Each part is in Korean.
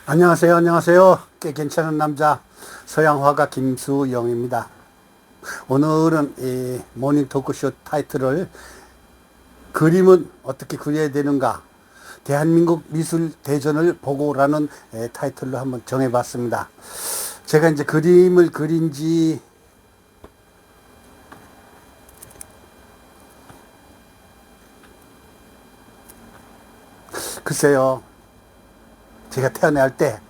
안녕하세요. 안녕하세요. 꽤 괜찮은 남자 서양화가 김수영입니다. 오늘은 이 모닝 토크쇼 타이틀을 그림은 어떻게 그려야 되는가, 대한민국 미술 대전을 보고라는 타이틀로 한번 정해봤습니다. 제가 이제 그림을 그린 지 글쎄요, 제가 태어날 때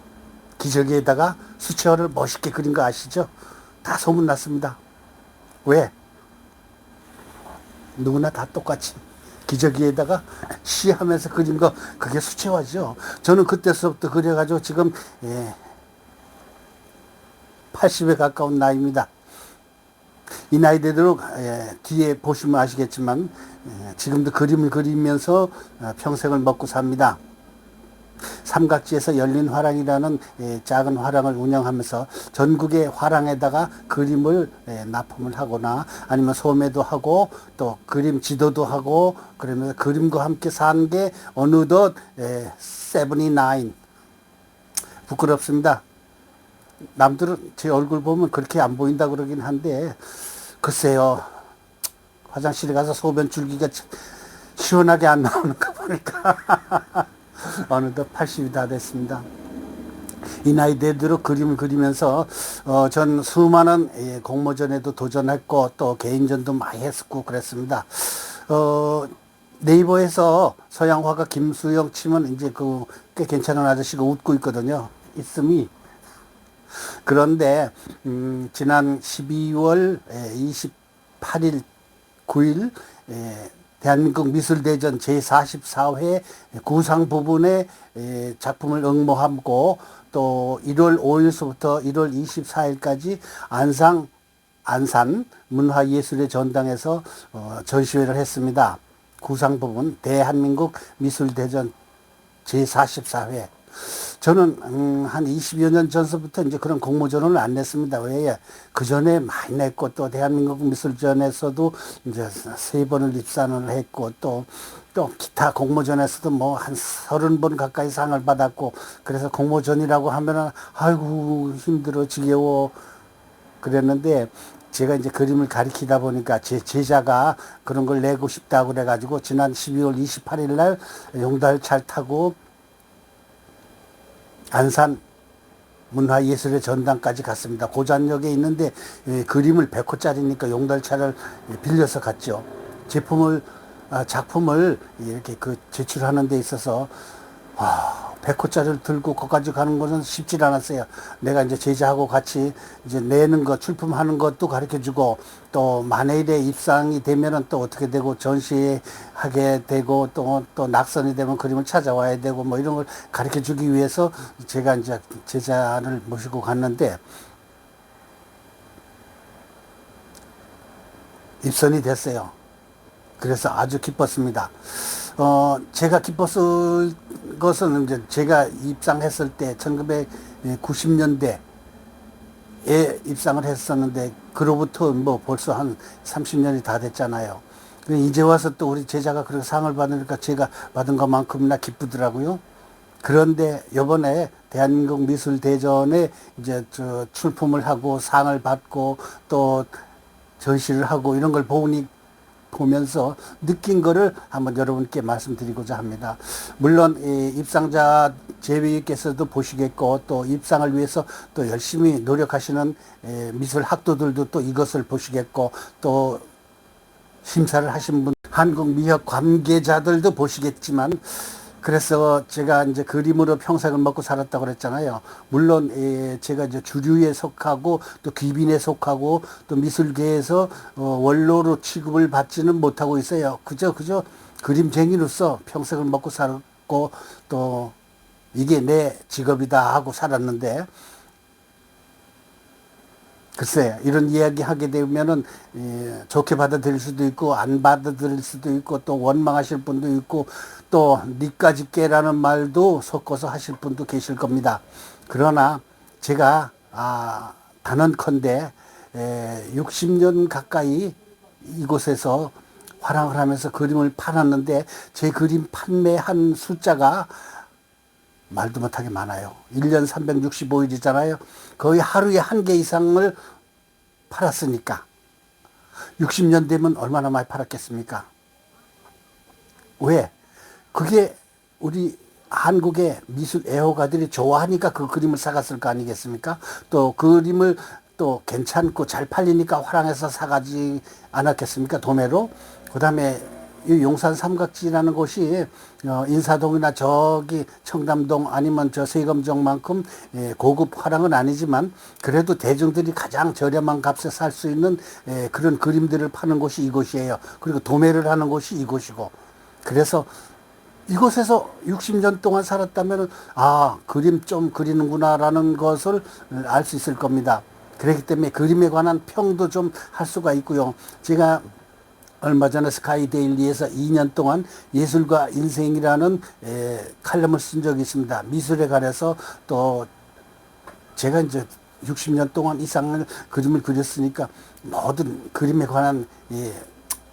기저귀에다가 수채화를 멋있게 그린 거 아시죠? 다 소문났습니다. 왜? 누구나 다 똑같이 기저귀에다가 시하면서 그린 거, 그게 수채화죠. 저는 그때서부터 그려가지고 지금 80에 가까운 나이입니다. 이 나이 되도록 뒤에 보시면 아시겠지만 지금도 그림을 그리면서 평생을 먹고 삽니다. 삼각지에서 열린 화랑이라는 작은 화랑을 운영하면서 전국의 화랑에다가 그림을 납품을 하거나 아니면 소매도 하고 또 그림 지도도 하고 그러면서 그림과 함께 산 게 어느덧 79. 부끄럽습니다. 남들은 제 얼굴 보면 그렇게 안 보인다 그러긴 한데, 글쎄요, 화장실에 가서 소변 줄기가 시원하게 안 나오는 거 보니까 어느덧 80이 다 됐습니다. 이 나이 되도록 그림을 그리면서 전 수많은 공모전에도 도전했고 또 개인전도 많이 했었고 그랬습니다. 네이버에서 서양화가 김수영 치면 이제 그 꽤 괜찮은 아저씨가 웃고 있거든요. 있음이. 그런데 지난 12월 28일 9일 대한민국 미술대전 제44회 구상 부분의 작품을 응모하고 또 1월 5일서부터 1월 24일까지 안산 문화예술의 전당에서 전시회를 했습니다. 구상 부분 대한민국 미술대전 제44회. 저는 한 20여 년 전서부터 이제 그런 공모전을 안 냈습니다. 왜? 그 전에 많이 냈고 또 대한민국 미술전에서도 이제 3번을 입상을 했고 또 기타 공모전에서도 뭐 한 30번 가까이 상을 받았고, 그래서 공모전이라고 하면은 아이고 힘들어 지겨워 그랬는데, 제가 이제 그림을 가리키다 보니까 제 제자가 그런 걸 내고 싶다고 그래가지고 지난 12월 28일 날 용달차를 타고 안산 문화예술의 전당까지 갔습니다. 고잔역에 있는데 그림을 100호짜리니까 용달차를 빌려서 갔죠. 작품을 이렇게 제출하는 데 있어서 100호짜리를 들고 거기까지 가는 것은 쉽지 않았어요. 내가 이제 제자하고 같이 이제 내는 거, 출품하는 것도 가르쳐 주고, 또 만일에 입상이 되면은 또 어떻게 되고, 전시하게 되고, 또 낙선이 되면 그림을 찾아와야 되고, 뭐 이런 걸 가르쳐 주기 위해서 제가 이제 제자를 모시고 갔는데, 입선이 됐어요. 그래서 아주 기뻤습니다. 제가 기뻤을 것은 이제 제가 입상했을 때 1990년대에 입상을 했었는데, 그로부터 뭐 벌써 한 30년이 다 됐잖아요. 이제 와서 또 우리 제자가 그렇게 상을 받으니까 제가 받은 것만큼이나 기쁘더라고요. 그런데 요번에 대한민국 미술대전에 이제 출품을 하고 상을 받고 또 전시를 하고 이런 걸 보면서 느낀 거를 한번 여러분께 말씀드리고자 합니다. 물론 입상자 제위께서도 보시겠고 또 입상을 위해서 또 열심히 노력하시는 미술 학도들도 또 이것을 보시겠고 또 심사를 하신 분 한국미학 관계자들도 보시겠지만 그래서 제가 이제 그림으로 평생을 먹고 살았다고 그랬잖아요. 물론 제가 이제 주류에 속하고 또 귀빈에 속하고 또 미술계에서 원로로 취급을 받지는 못하고 있어요. 그저 그림쟁이로서 평생을 먹고 살았고 또 이게 내 직업이다 하고 살았는데 글쎄 이런 이야기 하게 되면은 좋게 받아들일 수도 있고 안 받아들일 수도 있고 또 원망하실 분도 있고 또 니까지 깨라는 말도 섞어서 하실 분도 계실 겁니다. 그러나 제가 단언컨대 60년 가까이 이곳에서 활항을 하면서 그림을 팔았는데 제 그림 판매한 숫자가 말도 못하게 많아요. 1년 365일이잖아요. 거의 하루에 한 개 이상을 팔았으니까 60년 되면 얼마나 많이 팔았겠습니까? 왜? 그게 우리 한국의 미술 애호가들이 좋아하니까 그 그림을 사갔을 거 아니겠습니까? 또 그림을 또 괜찮고 잘 팔리니까 화랑에서 사가지 않았겠습니까? 도매로. 그 다음에 이 용산 삼각지라는 곳이 인사동이나 저기 청담동 아니면 저 세검정만큼 고급 화랑은 아니지만 그래도 대중들이 가장 저렴한 값에 살 수 있는 그런 그림들을 파는 곳이 이곳이에요. 그리고 도매를 하는 곳이 이곳이고 그래서 이곳에서 60년 동안 살았다면 그림 좀 그리는구나라는 것을 알 수 있을 겁니다. 그렇기 때문에 그림에 관한 평도 좀 할 수가 있고요. 제가 얼마 전에 스카이데일리에서 2년 동안 예술과 인생이라는 칼럼을 쓴 적이 있습니다. 미술에 관해서 또 제가 이제 60년 동안 이상을 그림을 그렸으니까 모든 그림에 관한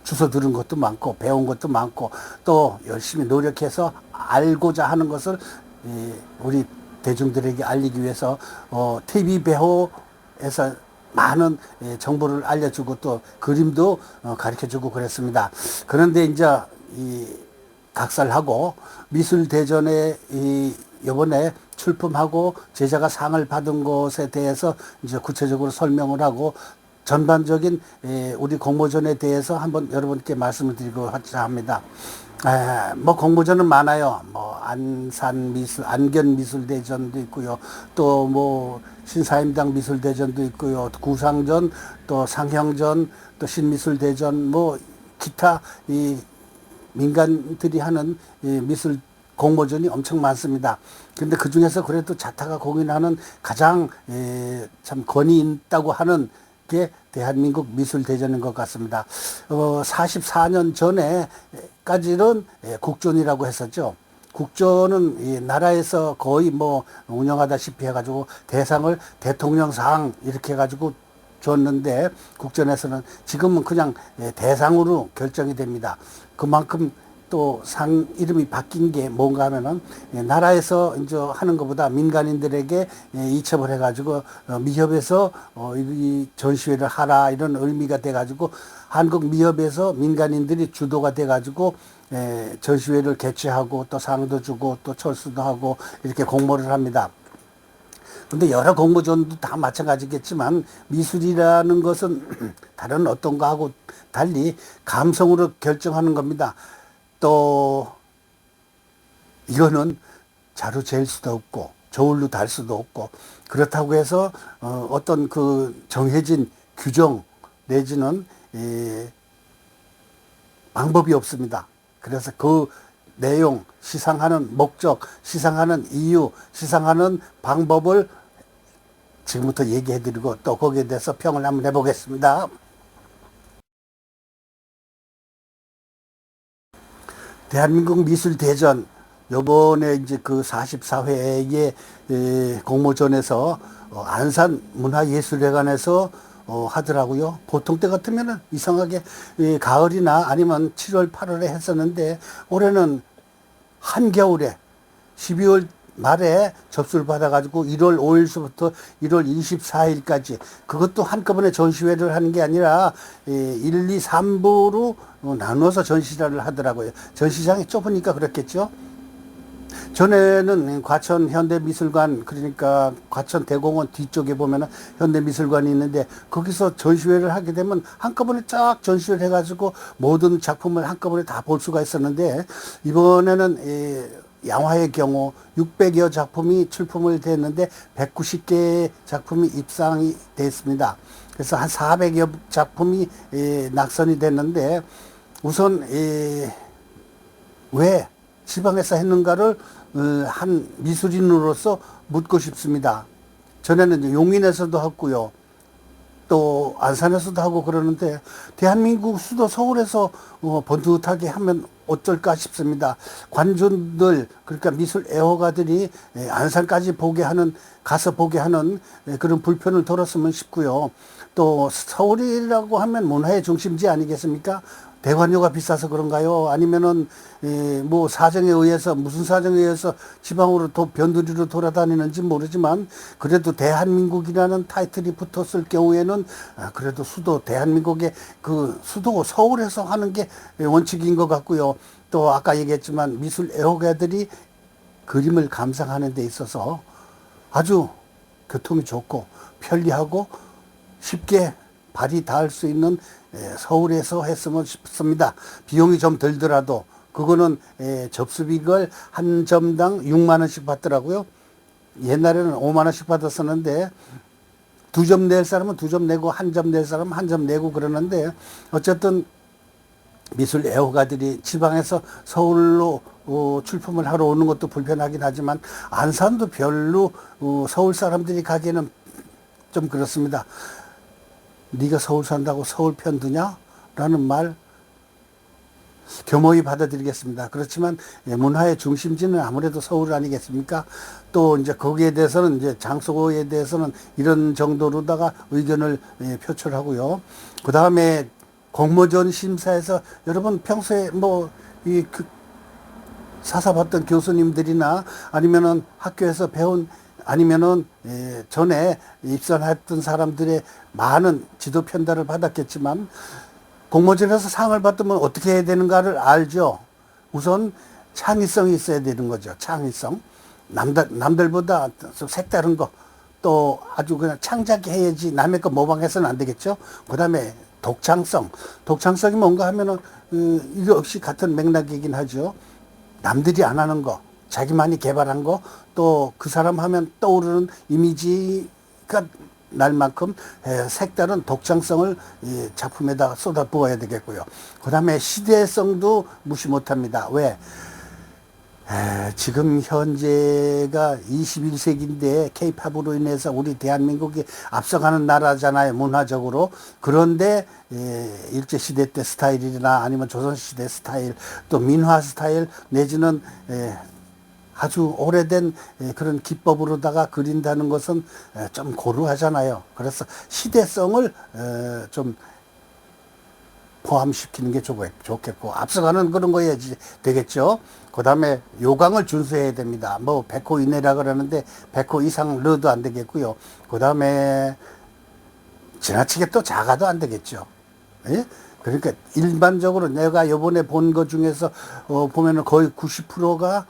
주워 들은 것도 많고 배운 것도 많고 또 열심히 노력해서 알고자 하는 것을 우리 대중들에게 알리기 위해서 TV 배호에서 많은 정보를 알려주고 또 그림도 가르쳐주고 그랬습니다. 그런데 이제 각설하고 미술대전에 이번에 출품하고 제자가 상을 받은 것에 대해서 이제 구체적으로 설명을 하고 전반적인 우리 공모전에 대해서 한번 여러분께 말씀을 드리고자 합니다. 뭐 공모전은 많아요. 뭐 안견 미술대전도 있고요. 또 뭐 신사임당 미술대전도 있고요. 구상전, 또 상형전, 또 신미술대전, 뭐 기타 이 민간들이 하는 미술 공모전이 엄청 많습니다. 그런데 그 중에서 그래도 자타가 공인하는 가장 참 권위 있다고 하는 게 대한민국 미술대전인 것 같습니다. 44년 전에까지는 국전이라고 했었죠. 국전은 이 나라에서 거의 뭐 운영하다시피 해가지고 대상을 대통령상 이렇게 해가지고 줬는데 국전에서는 지금은 그냥 대상으로 결정이 됩니다. 그만큼 또 상 이름이 바뀐 게 뭔가 하면은 나라에서 이제 하는 것보다 민간인들에게 이첩을 해가지고 미협에서 이 전시회를 하라 이런 의미가 돼가지고 한국 미협에서 민간인들이 주도가 돼가지고 전시회를 개최하고 또 상도 주고 또 철수도 하고 이렇게 공모를 합니다. 근데 여러 공모전도 다 마찬가지겠지만 미술이라는 것은 다른 어떤 거하고 달리 감성으로 결정하는 겁니다. 또 이거는 자로 잴 수도 없고 저울로 달 수도 없고 그렇다고 해서 어떤 그 정해진 규정 내지는 방법이 없습니다. 그래서 그 내용, 시상하는 목적, 시상하는 이유, 시상하는 방법을 지금부터 얘기해드리고 또 거기에 대해서 평을 한번 해보겠습니다. 대한민국 미술대전 요번에 이제 그 44회의 공모전에서 안산 문화예술회관에서 하더라고요. 보통 때 같으면은 이상하게 가을이나 아니면 7월, 8월에 했었는데 올해는 한겨울에 12월 말에 접수를 받아가지고 1월 5일서부터 1월 24일까지 그것도 한꺼번에 전시회를 하는 게 아니라 1, 2, 3부로 나눠서 전시를 하더라고요. 전시장이 좁으니까 그렇겠죠. 전에는 과천 현대미술관, 그러니까 과천 대공원 뒤쪽에 보면은 현대미술관이 있는데 거기서 전시회를 하게 되면 한꺼번에 쫙 전시회를 해가지고 모든 작품을 한꺼번에 다 볼 수가 있었는데 이번에는 양화의 경우 600여 작품이 출품을 됐는데 190개 작품이 입상이 됐습니다. 그래서 한 400여 작품이 낙선이 됐는데 우선 왜 지방에서 했는가를 한 미술인으로서 묻고 싶습니다. 전에는 용인에서도 했고요. 또 안산에서도 하고 그러는데 대한민국 수도 서울에서 번듯하게 하면 어쩔까 싶습니다. 관중들, 그러니까 미술 애호가들이 안산까지 보게 하는, 가서 보게 하는 그런 불편을 덜었으면 싶고요. 또 서울이라고 하면 문화의 중심지 아니겠습니까? 대관료가 비싸서 그런가요? 아니면은 뭐 사정에 의해서, 무슨 사정에 의해서 지방으로 또 변두리로 돌아다니는지 모르지만 그래도 대한민국이라는 타이틀이 붙었을 경우에는 그래도 수도, 대한민국의 그 수도 서울에서 하는 게 원칙인 것 같고요. 또 아까 얘기했지만 미술 애호가들이 그림을 감상하는 데 있어서 아주 교통이 좋고 편리하고 쉽게 발이 닿을 수 있는 서울에서 했으면 싶습니다. 비용이 좀 들더라도 그거는 접수비를 한 점당 6만 원씩 받더라고요. 옛날에는 5만 원씩 받았었는데 2점 낼 사람은 2점 내고 1점 낼 사람은 1점 내고 그러는데 어쨌든 미술 애호가들이 지방에서 서울로 출품을 하러 오는 것도 불편하긴 하지만 안산도 별로 서울 사람들이 가기에는 좀 그렇습니다. 네가 서울 산다고 서울 편드냐? 라는 말 겸허히 받아들이겠습니다. 그렇지만 문화의 중심지는 아무래도 서울 아니겠습니까? 또 이제 거기에 대해서는 이제 장소에 대해서는 이런 정도로다가 의견을 표출하고요. 그 다음에 공모전 심사에서 여러분 평소에 사사봤던 교수님들이나 아니면은 학교에서 배운 아니면은 전에 입선했던 사람들의 많은 지도 편달을 받았겠지만 공모전에서 상을 받으면 어떻게 해야 되는가를 알죠. 우선 창의성이 있어야 되는 거죠. 창의성. 남들보다 좀 색다른 거, 또 아주 그냥 창작해야지 남의 거 모방해서는 안 되겠죠. 그 다음에 독창성. 독창성이 뭔가 하면은 이거 역시 같은 맥락이긴 하죠. 남들이 안 하는 거, 자기만이 개발한 거, 또 그 사람 하면 떠오르는 이미지가 날 만큼 색다른 독창성을 작품에다 쏟아부어야 되겠고요. 그 다음에 시대성도 무시 못합니다. 왜? 지금 현재가 21세기인데 케이팝으로 인해서 우리 대한민국이 앞서가는 나라잖아요. 문화적으로. 그런데 일제시대 때 스타일이나 아니면 조선시대 스타일, 또 민화 스타일 내지는 아주 오래된 그런 기법으로다가 그린다는 것은 좀 고루하잖아요. 그래서 시대성을 좀 포함시키는 게 좋겠고 앞서가는 그런 거에 되겠죠. 그 다음에 요강을 준수해야 됩니다. 100호 이내라 그러는데 100호 이상 넣어도 안 되겠고요. 그 다음에 지나치게 또 작아도 안 되겠죠. 예? 그러니까 일반적으로 내가 요번에 본 것 중에서 보면은 거의 90%가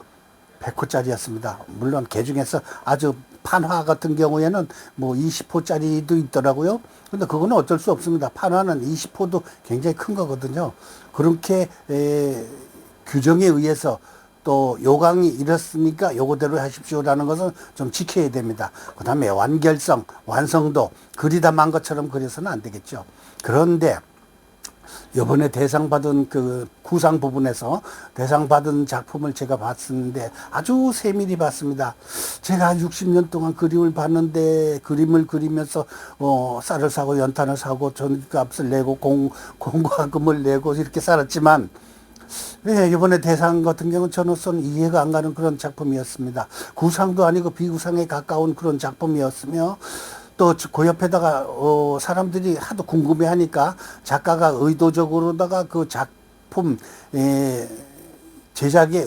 100호짜리였습니다. 물론 그 중에서 아주 판화 같은 경우에는 20호짜리도 있더라고요. 근데 그거는 어쩔 수 없습니다. 판화는 20호도 굉장히 큰 거거든요. 그렇게 규정에 의해서 또 요강이 이렇으니까 요거대로 하십시오라는 것은 좀 지켜야 됩니다. 그 다음에 완결성, 완성도, 그리다 만 것처럼 그려서는 안 되겠죠. 그런데 요번에 대상 받은 그 구상 부분에서 대상 받은 작품을 제가 봤었는데 아주 세밀히 봤습니다. 제가 60년 동안 그림을 봤는데 그림을 그리면서 쌀을 사고 연탄을 사고 전기값을 내고 공과금을 내고 이렇게 살았지만 이번에 대상 같은 경우는 저로서는 이해가 안 가는 그런 작품이었습니다. 구상도 아니고 비구상에 가까운 그런 작품이었으며 또 그 옆에다가 사람들이 하도 궁금해하니까 작가가 의도적으로다가 그 작품 제작에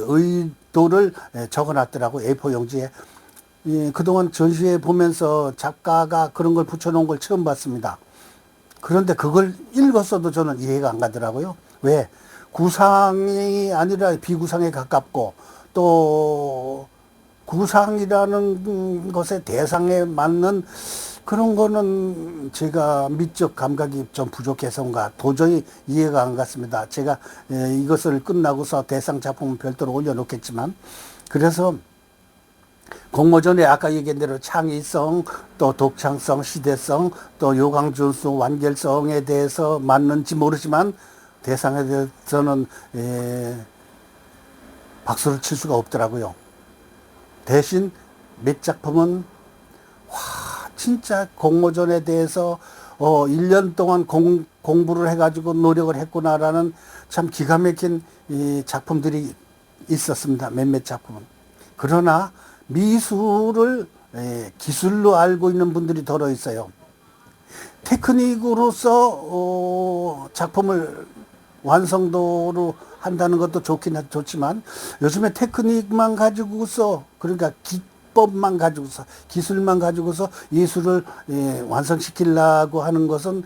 각도를 적어놨더라고, A4 용지에. 예, 그동안 전시회 보면서 작가가 그런 걸 붙여놓은 걸 처음 봤습니다. 그런데 그걸 읽었어도 저는 이해가 안 가더라고요. 왜? 구상이 아니라 비구상에 가깝고, 또 구상이라는 것의 대상에 맞는 그런 거는 제가 미적 감각이 좀 부족해서인가 도저히 이해가 안 갔습니다. 제가 이것을 끝나고서 대상 작품은 별도로 올려놓겠지만, 그래서 공모전에 아까 얘기한 대로 창의성, 또 독창성, 시대성, 또 요강준수, 완결성에 대해서 맞는지 모르지만 대상에 대해서는 박수를 칠 수가 없더라고요. 대신 몇 작품은 진짜 공모전에 대해서 1년 동안 공부를 해가지고 노력을 했구나라는 참 기가 막힌 이 작품들이 있었습니다. 몇몇 작품은. 그러나 미술을 기술로 알고 있는 분들이 더러 있어요. 테크닉으로서 작품을 완성도로 한다는 것도 좋긴 좋지만, 요즘에 테크닉만 가지고서, 그러니까 기법만 가지고서, 기술만 가지고서 예술을 완성시키려고 하는 것은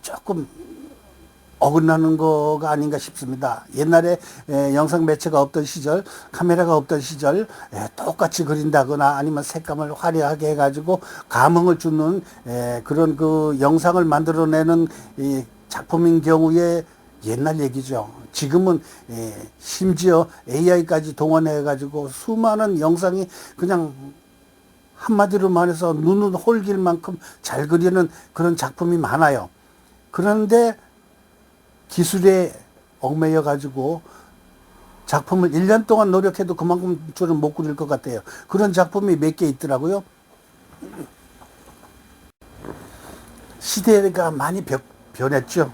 조금 어긋나는 거가 아닌가 싶습니다. 옛날에 영상 매체가 없던 시절, 카메라가 없던 시절 똑같이 그린다거나 아니면 색감을 화려하게 해가지고 감흥을 주는 그런 그 영상을 만들어내는 이 작품인 경우에 옛날 얘기죠. 지금은 심지어 AI까지 동원해가지고 수많은 영상이 그냥 한마디로 말해서 눈을 홀길 만큼 잘 그리는 그런 작품이 많아요. 그런데 기술에 얽매여 가지고 작품을 1년 동안 노력해도 그만큼 저는 못 그릴 것 같아요. 그런 작품이 몇 개 있더라고요. 시대가 많이 변했죠.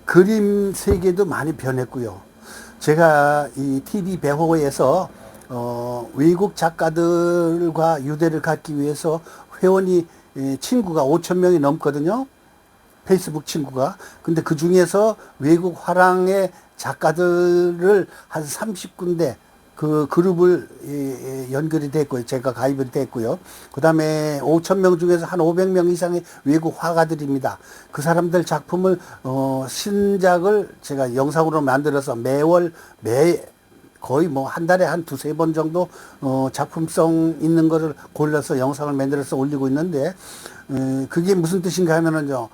그림 세계도 많이 변했고요. 제가 이 TV 배호에서 외국 작가들과 유대를 갖기 위해서 회원이 친구가 5,000명이 넘거든요. 페이스북 친구가. 근데 그 중에서 외국 화랑의 작가들을 한 30군데 그 그룹을 연결이 됐고요. 제가 가입이 됐고요. 그 다음에 5,000명 중에서 한 500명 이상의 외국 화가들입니다. 그 사람들 작품을, 신작을 제가 영상으로 만들어서 거의 뭐 한 달에 한 두세 번 정도, 작품성 있는 거를 골라서 영상을 만들어서 올리고 있는데, 그게 무슨 뜻인가 하면은요,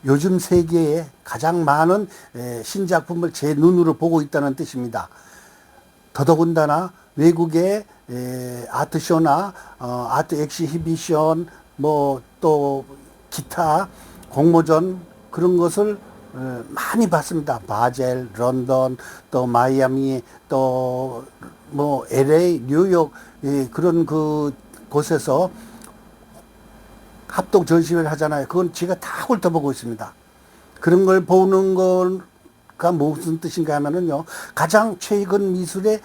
요즘 세계에 가장 많은 신작품을 제 눈으로 보고 있다는 뜻입니다. 더더군다나 외국의 아트쇼나 아트 엑시히비션, 뭐 또 기타 공모전 그런 것을 많이 봤습니다. 바젤, 런던, 또 마이애미, 또 뭐 LA, 뉴욕, 그런 그 곳에서 합동 전시회를 하잖아요. 그건 제가 다 훑어보고 있습니다. 그런 걸 보는 거가 무슨 뜻인가 하면은요, 가장 최근 미술에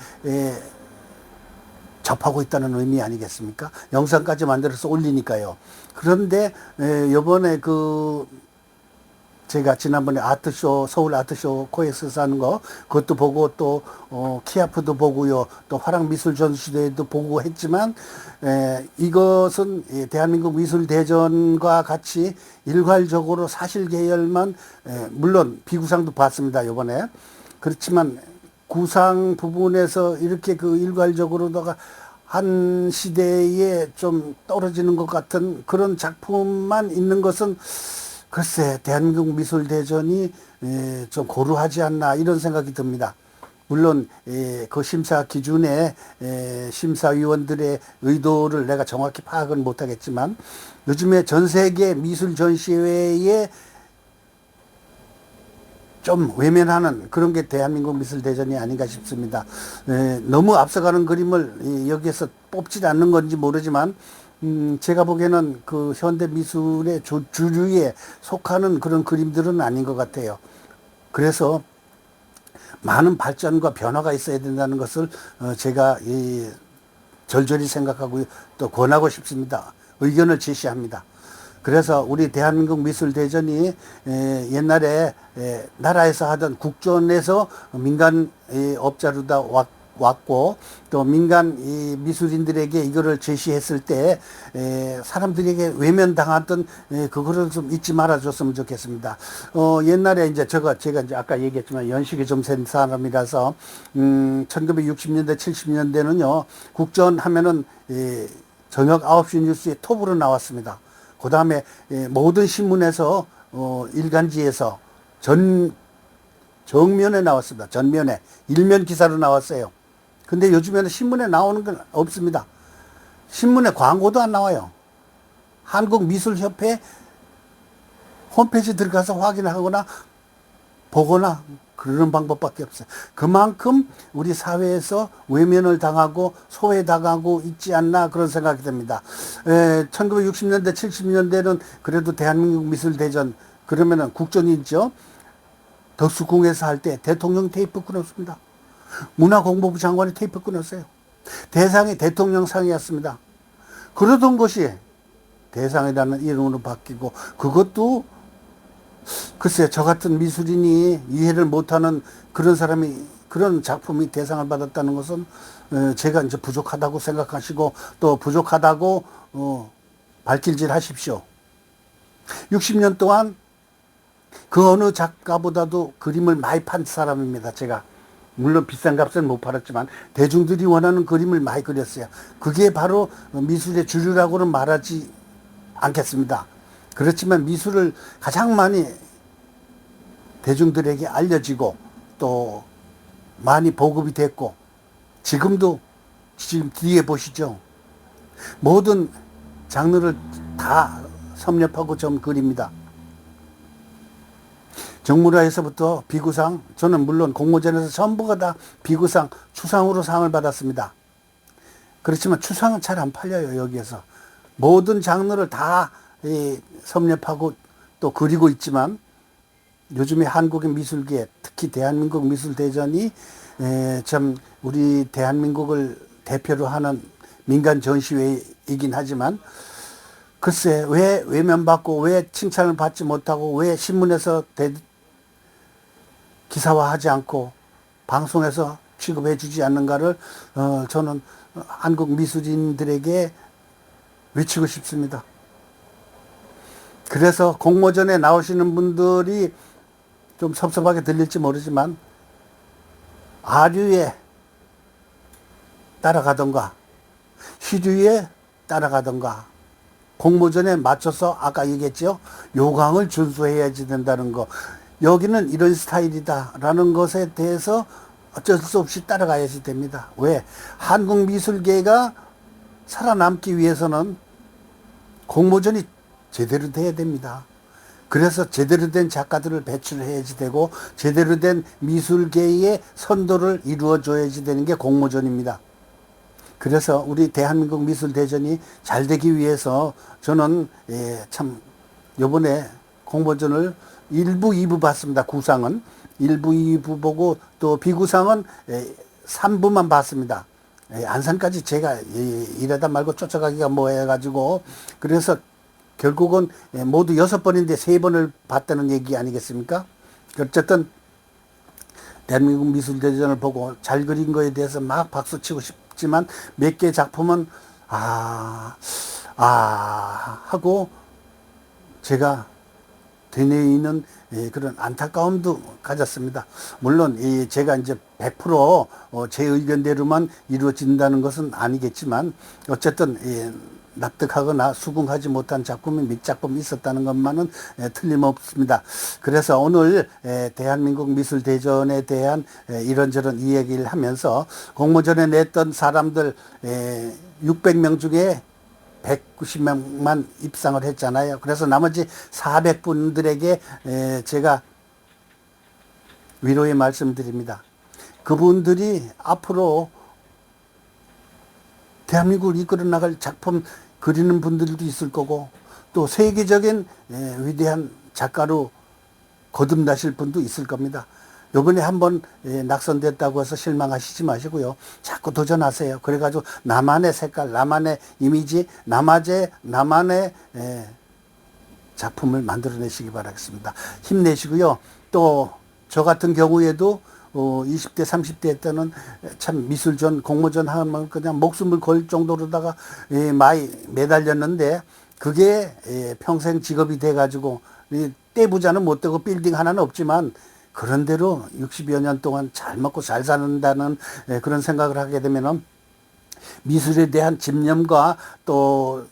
접하고 있다는 의미 아니겠습니까? 영상까지 만들어서 올리니까요. 그런데 요번에 제가 지난번에 아트쇼, 서울 아트쇼 코엑스에서 하는 거, 그것도 보고 또, 키아프도 보고요. 또 화랑미술전시대도 보고 했지만, 이것은 대한민국 미술대전과 같이 일괄적으로 사실계열만, 물론 비구상도 봤습니다, 요번에. 그렇지만 구상 부분에서 이렇게 그 일괄적으로다가 한 시대에 좀 떨어지는 것 같은 그런 작품만 있는 것은 글쎄, 대한민국 미술대전이 좀 고루하지 않나 이런 생각이 듭니다. 물론 그 심사 기준에 심사위원들의 의도를 내가 정확히 파악은 못하겠지만, 요즘에 전 세계 미술 전시회에 좀 외면하는 그런 게 대한민국 미술대전이 아닌가 싶습니다. 너무 앞서가는 그림을 여기에서 뽑지 않는 건지 모르지만, 제가 보기에는 그 현대 미술의 주류에 속하는 그런 그림들은 아닌 것 같아요. 그래서 많은 발전과 변화가 있어야 된다는 것을 제가 절절히 생각하고 또 권하고 싶습니다. 의견을 제시합니다. 그래서 우리 대한민국 미술대전이 나라에서 하던 국전에서 민간 업자로 다 왔고, 또 민간 이 미술인들에게 이거를 제시했을 때 사람들에게 외면당했던 그거를 좀 잊지 말아줬으면 좋겠습니다. 옛날에 이제 제가 이제 아까 얘기했지만 연식이 좀 센 사람이라서 1960년대 70년대는요 국전 하면은 저녁 9시 뉴스에 톱으로 나왔습니다. 그 다음에 모든 신문에서 일간지에서 정면에 나왔습니다. 전면에 일면 기사로 나왔어요. 근데 요즘에는 신문에 나오는 건 없습니다. 신문에 광고도 안 나와요. 한국미술협회 홈페이지 들어가서 확인하거나 보거나 그러는 방법밖에 없어요. 그만큼 우리 사회에서 외면을 당하고 소외당하고 있지 않나 그런 생각이 듭니다. 1960년대 70년대는 그래도 대한민국 미술대전 그러면은 국전이 있죠. 덕수궁에서 할 때 대통령 테이프 끊었습니다. 문화공보부 장관이 테이프 끊었어요. 대상이 대통령상이었습니다. 그러던 것이 대상이라는 이름으로 바뀌고 그것도 글쎄 저 같은 미술인이 이해를 못하는 그런 사람이 그런 작품이 대상을 받았다는 것은 제가 이제 부족하다고 생각하시고 또 부족하다고 발길질 하십시오. 60년 동안 그 어느 작가보다도 그림을 많이 판 사람입니다. 제가 물론 비싼 값은 못 팔았지만 대중들이 원하는 그림을 많이 그렸어요. 그게 바로 미술의 주류라고는 말하지 않겠습니다. 그렇지만 미술을 가장 많이 대중들에게 알려지고 또 많이 보급이 됐고 지금도 지금 뒤에 보시죠. 모든 장르를 다 섭렵하고 좀 그립니다. 정무라에서부터 비구상, 저는 물론 공모전에서 전부가 다 비구상, 추상으로 상을 받았습니다. 그렇지만 추상은 잘 안 팔려요, 여기에서. 모든 장르를 다 섭렵하고 또 그리고 있지만 요즘에 한국의 미술계, 특히 대한민국 미술대전이 참 우리 대한민국을 대표로 하는 민간 전시회이긴 하지만 글쎄 왜 외면받고 왜 칭찬을 받지 못하고 왜 신문에서 기사화하지 않고 방송에서 취급해 주지 않는가를 저는 한국 미술인들에게 외치고 싶습니다. 그래서 공모전에 나오시는 분들이 좀 섭섭하게 들릴지 모르지만 아류에 따라가던가 시류에 따라가던가 공모전에 맞춰서 아까 얘기했죠. 요강을 준수해야지 된다는 거. 여기는 이런 스타일이다라는 것에 대해서 어쩔 수 없이 따라가야지 됩니다. 왜? 한국 미술계가 살아남기 위해서는 공모전이 제대로 돼야 됩니다. 그래서 제대로 된 작가들을 배출해야지 되고 제대로 된 미술계의 선도를 이루어줘야지 되는 게 공모전입니다. 그래서 우리 대한민국 미술대전이 잘 되기 위해서 저는 참 요번에 공모전을 1부, 2부 봤습니다. 구상은 1부, 2부 보고 또 비구상은 3부만 봤습니다. 안산까지 제가 이러다 말고 쫓아가기가 뭐 해가지고 그래서 결국은 모두 6번인데 3번을 봤다는 얘기 아니겠습니까? 어쨌든 대한민국 미술대전을 보고 잘 그린 거에 대해서 막 박수치고 싶지만 몇 개 작품은 하고 제가 되뇌이는 그런 안타까움도 가졌습니다. 물론 제가 이제 100% 제 의견대로만 이루어진다는 것은 아니겠지만 어쨌든 납득하거나 수긍하지 못한 작품이 몇 작품 있었다는 것만은 틀림없습니다. 그래서 오늘 대한민국 미술대전에 대한 이런저런 이야기를 하면서 공모전에 냈던 사람들 600명 중에 190명만 입상을 했잖아요. 그래서 나머지 400분들에게 제가 위로의 말씀드립니다. 그분들이 앞으로 대한민국을 이끌어 나갈 작품 그리는 분들도 있을 거고 또 세계적인 위대한 작가로 거듭나실 분도 있을 겁니다. 요번에 한번 낙선됐다고 해서 실망하시지 마시고요. 자꾸 도전하세요. 그래가지고 나만의 색깔, 나만의 이미지, 나만의 작품을 만들어내시기 바라겠습니다. 힘내시고요. 또 저 같은 경우에도 20대, 30대 때는 참 미술전, 공모전 하면 그냥 목숨을 걸 정도로다가 많이 매달렸는데 그게 평생 직업이 돼가지고 떼부자는 못 되고 빌딩 하나는 없지만 그런대로 60여 년 동안 잘 먹고 잘 사는다는 그런 생각을 하게 되면은 미술에 대한 집념과 또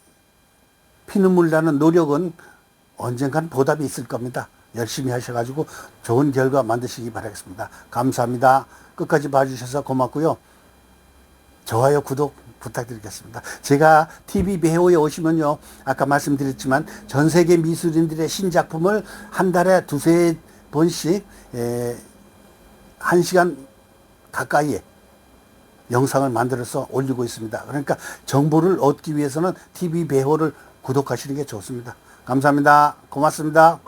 피눈물 나는 노력은 언젠간 보답이 있을 겁니다. 열심히 하셔가지고 좋은 결과 만드시기 바라겠습니다. 감사합니다. 끝까지 봐주셔서 고맙고요. 좋아요, 구독 부탁드리겠습니다. 제가 TV 배우에 오시면요, 아까 말씀드렸지만 전 세계 미술인들의 신작품을 한 달에 두세 번씩 1시간 가까이에 영상을 만들어서 올리고 있습니다. 그러니까 정보를 얻기 위해서는 TV 배우를 구독하시는 게 좋습니다. 감사합니다. 고맙습니다.